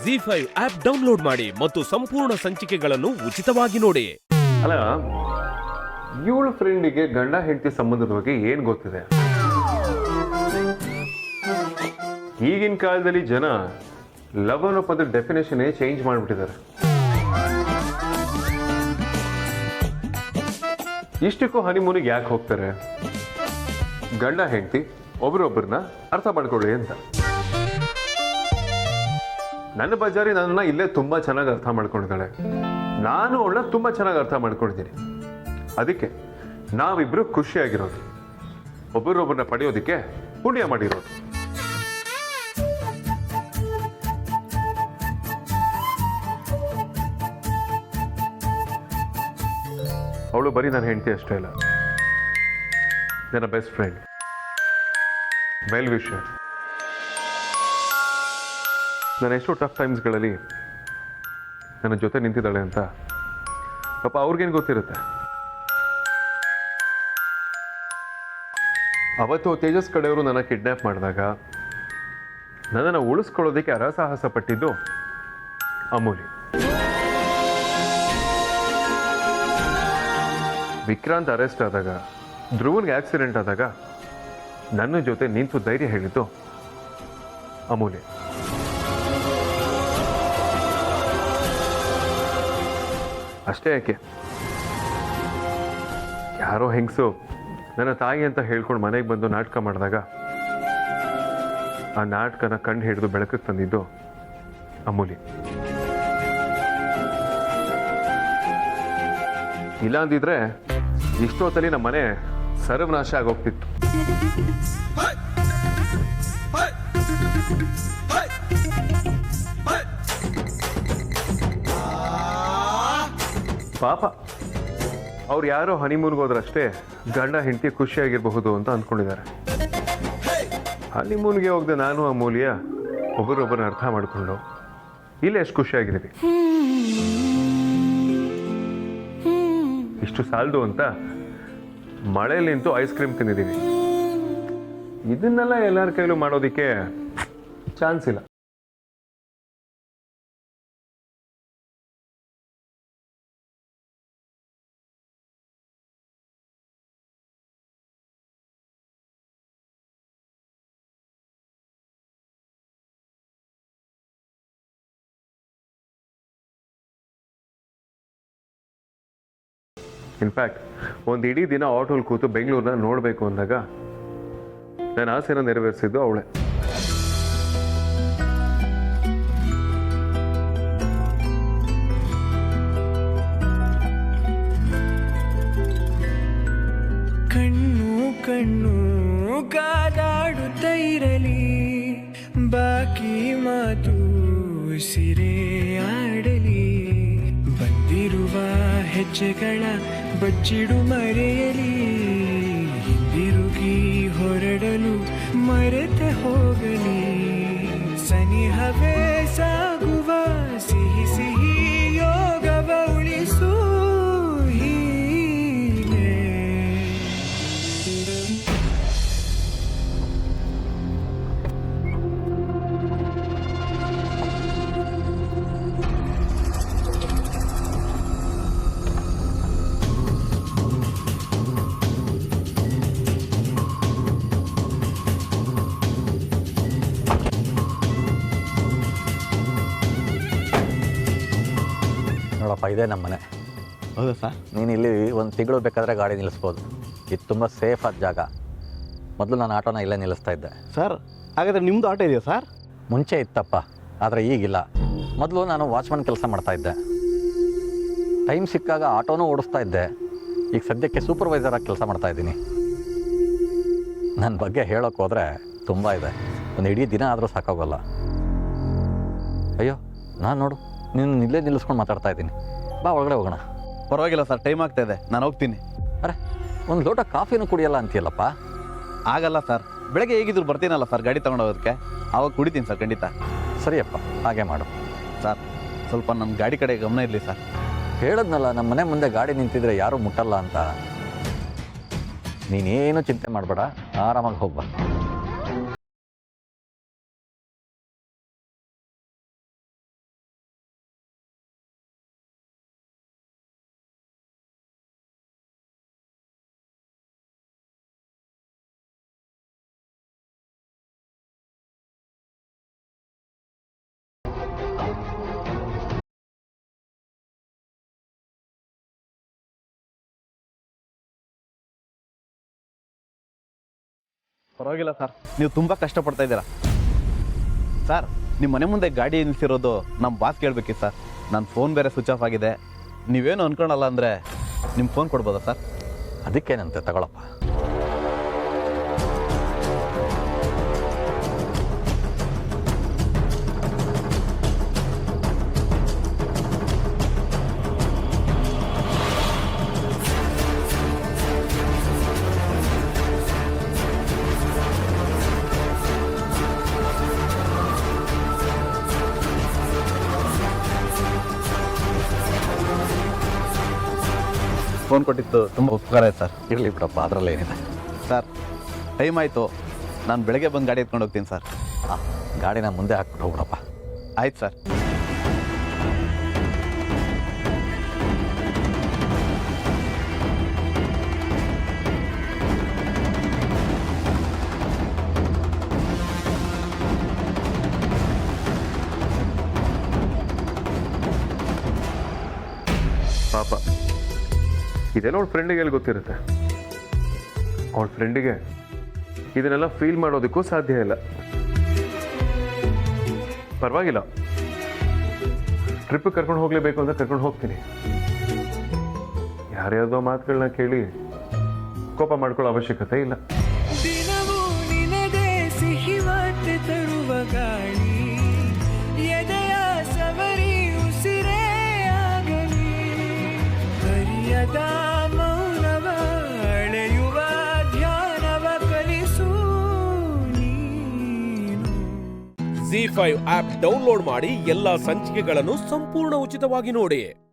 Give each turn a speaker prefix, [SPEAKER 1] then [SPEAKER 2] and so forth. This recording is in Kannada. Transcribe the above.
[SPEAKER 1] ಜಿ5 ಆಪ್ ಡೌನ್ಲೋಡ್ ಮಾಡಿ ಮತ್ತು ಸಂಪೂರ್ಣ ಸಂಚಿಕೆಗಳನ್ನು ಉಚಿತವಾಗಿ ನೋಡಿ.
[SPEAKER 2] ಅಲ್ಲ, ಇವಳ ಫ್ರೆಂಡಿಗೆ ಗಂಡ ಹೆಂಡತಿ ಸಂಬಂಧದ ಬಗ್ಗೆ ಏನ್ ಗೊತ್ತಿದೆ? ಈಗಿನ ಕಾಲದಲ್ಲಿ ಜನ ಲವ್ ಅನ್ನೋ ಪದ ಡೆಫಿನೇಷನ್ ಚೇಂಜ್ ಮಾಡಿಬಿಟ್ಟಿದ್ದಾರೆ. ಇಷ್ಟಕ್ಕೂ ಹನಿಮೂನಿಗೆ ಯಾಕೆ ಹೋಗ್ತಾರೆ? ಗಂಡ ಹೆಂಡತಿ ಒಬ್ರೊಬ್ಬರನ್ನ ಅರ್ಥ ಮಾಡ್ಕೊಳ್ಳಿ ಅಂತ. ನನ್ನ ಬಜಾರಿ ನನ್ನನ್ನ ಇಲ್ಲೇ ತುಂಬಾ ಚೆನ್ನಾಗಿ ಅರ್ಥ ಮಾಡ್ಕೊಂಡಿದ್ದಾಳೆ, ನಾನು ಅವಳನ್ನ ತುಂಬಾ ಚೆನ್ನಾಗಿ ಅರ್ಥ ಮಾಡ್ಕೊಂಡಿದ್ದೀನಿ. ಅದಕ್ಕೆ ನಾವಿಬ್ರು ಖುಷಿಯಾಗಿರೋದು, ಒಬ್ಬರೊಬ್ಬರನ್ನ ಪಡೆಯೋದಕ್ಕೆ ಪುಣ್ಯ ಮಾಡಿರೋದು. ಅವಳು ಬರೀ ನನ್ನ ಹೆಂಡತಿ ಅಷ್ಟೇ ಅಲ್ಲ, ನನ್ನ ಬೆಸ್ಟ್ ಫ್ರೆಂಡ್, ವೆಲ್ ವಿಷರ್. ನಾನು ಎಷ್ಟೋ ಟಫ್ ಟೈಮ್ಸ್ಗಳಲ್ಲಿ ನನ್ನ ಜೊತೆ ನಿಂತಿದ್ದಾಳೆ ಅಂತ ಪಾಪ ಅವ್ರಿಗೇನು ಗೊತ್ತಿರುತ್ತೆ. ಅವತ್ತು ತೇಜಸ್ ಕಡೆಯವರು ನನ್ನ ಕಿಡ್ನ್ಯಾಪ್ ಮಾಡಿದಾಗ ನನ್ನನ್ನು ಉಳಿಸ್ಕೊಳ್ಳೋದಕ್ಕೆ ಅರಸಾಹಸ ಪಟ್ಟಿದ್ದು ಅಮೂಲಿ. ವಿಕ್ರಾಂತ್ ಅರೆಸ್ಟ್ ಆದಾಗ, ಧ್ರುವನ್ಗೆ ಆಕ್ಸಿಡೆಂಟ್ ಆದಾಗ ನನ್ನ ಜೊತೆ ನಿಂತು ಧೈರ್ಯ ಹೇಳಿದ್ದು ಅಮೂಲಿ. ಅಷ್ಟೇ ಯಾಕೆ, ಯಾರೋ ಹೆಂಗಸು ನನ್ನ ತಾಯಿ ಅಂತ ಹೇಳ್ಕೊಂಡು ಮನೆಗೆ ಬಂದು ನಾಟಕ ಮಾಡಿದಾಗ ಆ ನಾಟಕನ ಕಂಡು ಹಿಡಿದು ಬೆಳಕಿಗೆ ತಂದಿದ್ದು ಅಮೂಲಿ. ಇಲ್ಲ ಅಂದಿದ್ರೆ ಇಷ್ಟೊತ್ತಲ್ಲಿ ನಮ್ಮ ಮನೆ ಸರ್ವನಾಶ ಆಗೋಗ್ತಿತ್ತು. ಪಾಪ ಅವ್ರು ಯಾರೋ ಹನಿಮೂನ್ಗೆ ಹೋದ್ರಷ್ಟೇ ಗಂಡ ಹೆಂಡತಿ ಖುಷಿಯಾಗಿರಬಹುದು ಅಂತ ಅಂದ್ಕೊಂಡಿದ್ದಾರೆ. ಹನಿಮೂನ್ಗೆ ಹೋಗದೆ ನಾನು ಅಮೂಲ್ಯ ಒಬ್ಬರೊಬ್ಬರನ್ನ ಅರ್ಥ ಮಾಡಿಕೊಂಡು ಇಲ್ಲೇ ಎಷ್ಟು ಖುಷಿಯಾಗಿದ್ದೀವಿ. ಇಷ್ಟು ಸಾಲದು ಅಂತ ಮಳೆಯಲ್ಲಿ ನಿಂತು ಐಸ್ ಕ್ರೀಮ್ ತಿಂದಿದ್ದೀವಿ. ಇದನ್ನೆಲ್ಲ ಎಲ್ಲರ ಕೈಲೂ ಮಾಡೋದಿಕ್ಕೆ ಚಾನ್ಸ್ ಇಲ್ಲ. ಇನ್ಫ್ಯಾಕ್ಟ್ ಒಂದು ಇಡೀ ದಿನ ಆಟೋಲ್ ಕೂತು ಬೆಂಗಳೂರನ್ನ ನೋಡಬೇಕು ಅಂದಾಗ ನನ್ನ ಆಸೆನ ನೆರವೇರಿಸಿದ್ದು ಅವಳೆ.
[SPEAKER 3] ಕಣ್ಣು ಕಣ್ಣು ಕಾದಾಡುತ್ತಾ ಇರಲಿ, ಬಾಕಿ ಮಾತು ಸಿರೆ ಆಡಲಿ, ಬಂದಿರುವ ಹೆಜ್ಜೆಗಳ ಬಚ್ಚಿಡು ಮರೆಯಲಿ, ಹಿಂದಿರುಗಿ ಹೊರಡಲು ಮರೆತೆ ಹೋಗಲಿ, ಸನಿಹವೇ ಸಾಗುವ ಸಿಹಿ ಸಿಹಿ ಯೋಗವ ಉಳಿಸು ಹೀಗೆ.
[SPEAKER 4] ನೋಡಪ್ಪ, ಇದೇ ನಮ್ಮ ಮನೆ.
[SPEAKER 5] ಹೌದಾ ಸರ್?
[SPEAKER 4] ನೀನು ಇಲ್ಲಿ ಒಂದು ತಿಂಗಳು ಬೇಕಾದರೆ ಗಾಡಿ ನಿಲ್ಲಿಸ್ಬೋದು. ಇದು ತುಂಬ ಸೇಫ್ ಆದ ಜಾಗ. ಮೊದಲು ನಾನು ಆಟೋನ ಇಲ್ಲೇ ನಿಲ್ಲಿಸ್ತಾ ಇದ್ದೆ.
[SPEAKER 5] ಸರ್, ಹಾಗಾದರೆ ನಿಮ್ಮದು ಆಟೋ ಇದೆಯಾ ಸರ್?
[SPEAKER 4] ಮುಂಚೆ ಇತ್ತಪ್ಪ, ಆದರೆ ಈಗಿಲ್ಲ. ಮೊದಲು ನಾನು ವಾಚ್ಮನ್ ಕೆಲಸ ಮಾಡ್ತಾಯಿದ್ದೆ. ಟೈಮ್ ಸಿಕ್ಕಾಗ ಆಟೋನೂ ಓಡಿಸ್ತಾ ಇದ್ದೆ. ಈಗ ಸದ್ಯಕ್ಕೆ ಸೂಪರ್ವೈಸರಾಗಿ ಕೆಲಸ ಮಾಡ್ತಾಯಿದ್ದೀನಿ. ನನ್ನ ಬಗ್ಗೆ ಹೇಳೋಕ್ಕೆ ಹೋದರೆ ತುಂಬ ಇದೆ, ಒಂದು ಇಡೀ ದಿನ ಆದರೂ ಸಾಕಾಗೋಲ್ಲ. ಅಯ್ಯೋ, ನಾನು ನೋಡು, ನೀನು ಇಲ್ಲೇ ನಿಲ್ಲಿಸ್ಕೊಂಡು ಮಾತಾಡ್ತಾ ಇದ್ದೀನಿ. ಬಾ ಒಳಗಡೆ ಹೋಗೋಣ.
[SPEAKER 5] ಪರವಾಗಿಲ್ಲ ಸರ್, ಟೈಮ್ ಆಗ್ತಾ ಇದೆ, ನಾನು ಹೋಗ್ತೀನಿ.
[SPEAKER 4] ಅರೆ, ಒಂದು ಲೋಟ ಕಾಫಿನೂ ಕುಡಿಯಲ್ಲ ಅಂತೀಯಲ್ಲಪ್ಪ?
[SPEAKER 5] ಆಗಲ್ಲ ಸರ್, ಬೆಳಗ್ಗೆ ಹೇಗಿದ್ರು ಬರ್ತೀನಲ್ಲ ಸರ್ ಗಾಡಿ ತೊಗೊಂಡೋಗೋದಕ್ಕೆ, ಆವಾಗ ಕುಡಿತೀನಿ ಸರ್ ಖಂಡಿತ.
[SPEAKER 4] ಸರಿಯಪ್ಪ, ಹಾಗೆ ಮಾಡು.
[SPEAKER 5] ಸರ್, ಸ್ವಲ್ಪ ನಮ್ಮ ಗಾಡಿ ಕಡೆ ಗಮನ ಇರಲಿ ಸರ್.
[SPEAKER 4] ಹೇಳಿದ್ನಲ್ಲ, ನಮ್ಮ ಮನೆ ಮುಂದೆ ಗಾಡಿ ನಿಂತಿದ್ರೆ ಯಾರೂ ಮುಟ್ಟಲ್ಲ ಅಂತ. ನೀನೇನು ಚಿಂತೆ ಮಾಡಬೇಡ, ಆರಾಮಾಗಿ ಹೋಗ್ಬಾ.
[SPEAKER 5] ಪರವಾಗಿಲ್ಲ ಸರ್, ನೀವು ತುಂಬ ಕಷ್ಟಪಡ್ತಾ ಇದ್ದೀರಾ ಸರ್. ನಿಮ್ಮ ಮನೆ ಮುಂದೆ ಗಾಡಿ ನಿಲ್ಸಿರೋದು ನಮ್ಮ ಬಾಸ್ ಕೇಳಬೇಕಿತ್ತು ಸರ್. ನನ್ನ ಫೋನ್ ಬೇರೆ ಸ್ವಿಚ್ ಆಫ್ ಆಗಿದೆ. ನೀವೇನು ಅನ್ಕೊಳಲ್ಲ ಅಂದರೆ ನಿಮ್ಮ ಫೋನ್ ಕೊಡ್ಬೋದಾ ಸರ್?
[SPEAKER 4] ಅದಕ್ಕೇನಂತೆ ತಗೊಳಪ್ಪ.
[SPEAKER 5] ಫೋನ್ ಕೊಟ್ಟಿತ್ತು ತುಂಬ ಉಪಕಾರ ಆಯ್ತು ಸರ್.
[SPEAKER 4] ಇರಲಿ ಬಿಡಪ್ಪ, ಅದರಲ್ಲೇನಿದೆ.
[SPEAKER 5] ಸರ್, ಟೈಮ್ ಆಯಿತು. ನಾನು ಬೆಳಗ್ಗೆ ಬಂದು ಗಾಡಿ ಎತ್ಕೊಂಡು ಹೋಗ್ತೀನಿ ಸರ್.
[SPEAKER 4] ಗಾಡಿನ ಮುಂದೆ ಹಾಕ್ಬಿಟ್ಟು ಹೋಗ್ಬಿಡಪ್ಪ.
[SPEAKER 5] ಆಯ್ತು ಸರ್.
[SPEAKER 2] ಪಾಪ ಇದೆಲ್ಲ ಅವಳ ಫ್ರೆಂಡಿಗೆ ಎಲ್ಲಿ ಗೊತ್ತಿರುತ್ತೆ. ಅವಳ ಫ್ರೆಂಡಿಗೆ ಇದನ್ನೆಲ್ಲ ಫೀಲ್ ಮಾಡೋದಕ್ಕೂ ಸಾಧ್ಯ ಇಲ್ಲ. ಪರವಾಗಿಲ್ಲ, ಟ್ರಿಪ್ ಕರ್ಕೊಂಡು ಹೋಗ್ಲೇಬೇಕು ಅಂತ ಕರ್ಕೊಂಡು ಹೋಗ್ತೀನಿ. ಯಾರ್ಯಾರ್ದೋ ಮಾತುಗಳನ್ನ ಕೇಳಿ ಕೋಪ ಮಾಡ್ಕೊಳ್ಳೋ ಅವಶ್ಯಕತೆ ಇಲ್ಲ.
[SPEAKER 3] ದಿನವೂ ನಿನಗೆ ಸಿಹಿ ವಾರ್ತೆ ತರುವ ಗಾಳಿ, ಎದೆಯ ಸವರಿ ಉಸಿರೇ ಆಗಲಿ, ಹರಿಯದ ಮೌನವ ಅಳೆಯುವ ಧ್ಯಾನವ ಕಲಿಸು ನೀನು.
[SPEAKER 1] Z5 ಆಪ್ ಡೌನ್ಲೋಡ್ ಮಾಡಿ ಎಲ್ಲಾ ಸಂಚಿಕೆಗಳನ್ನು ಸಂಪೂರ್ಣ ಉಚಿತವಾಗಿ ನೋಡಿ.